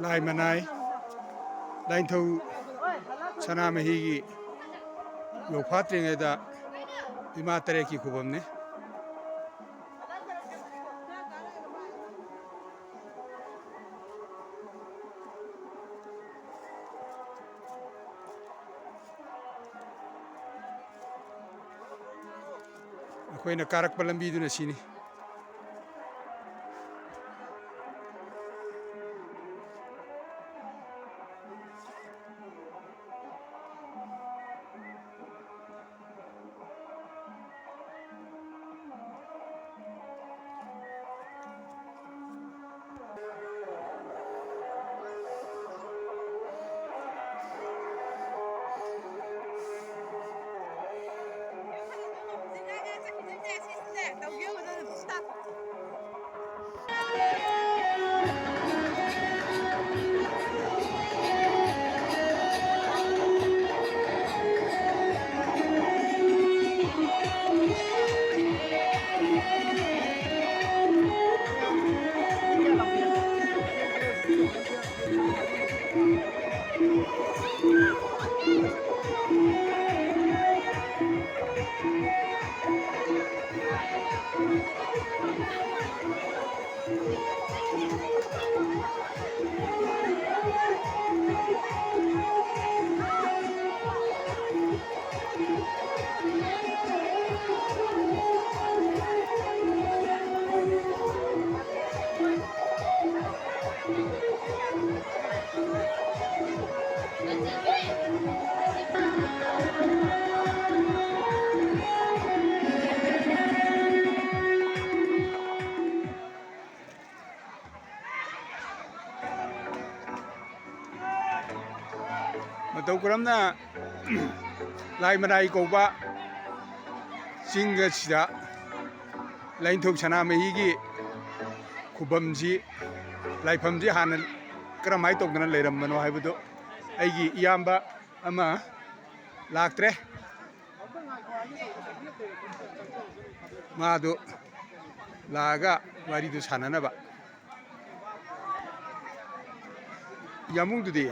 ꯂꯥꯏ ꯃꯅꯥꯏ ꯂꯥꯏꯅꯤꯡꯊꯧ ꯁꯅꯥꯃꯍꯤꯒꯤ ꯌꯧꯐꯥꯠꯇ꯭ꯔꯤꯉꯩꯗ ꯏꯃꯥ ꯇꯔꯦꯠꯀꯤ ꯈꯨꯕꯝꯅꯤ꯫ ꯑꯩꯈꯣꯏꯅ ꯀꯥꯔꯛꯄ ꯂꯝꯕꯤꯗꯨꯅ ꯁꯤꯅꯤ꯫ ꯃꯇꯧ ꯀꯔꯝꯅ ꯂꯥꯏ ꯃꯅꯥꯏ ꯀꯧꯕ ꯆꯤꯡ ꯑꯁꯤꯗ ꯂꯥꯏꯅꯤꯡꯊꯧ ꯁꯅꯥꯃꯍꯤꯒꯤ ꯈꯨꯕꯝꯁꯤ ꯂꯥꯏꯐꯝꯁꯤ ꯍꯥꯟꯅ ꯀꯔꯝꯍꯥꯏꯅ ꯇꯧꯗꯅ ꯂꯩꯔꯝꯕꯅꯣ ꯍꯥꯏꯕꯗꯨ ꯑꯩꯒꯤ ꯏꯌꯥꯝꯕ ꯑꯃ ꯂꯥꯛꯇ꯭ꯔꯦ, ꯃꯥꯗꯨ ꯂꯥꯛꯑꯒ ꯋꯥꯔꯤꯗꯨ ꯁꯥꯟꯅꯅꯕ꯫ ꯌꯥꯝꯃꯨꯡꯗꯨꯗꯤ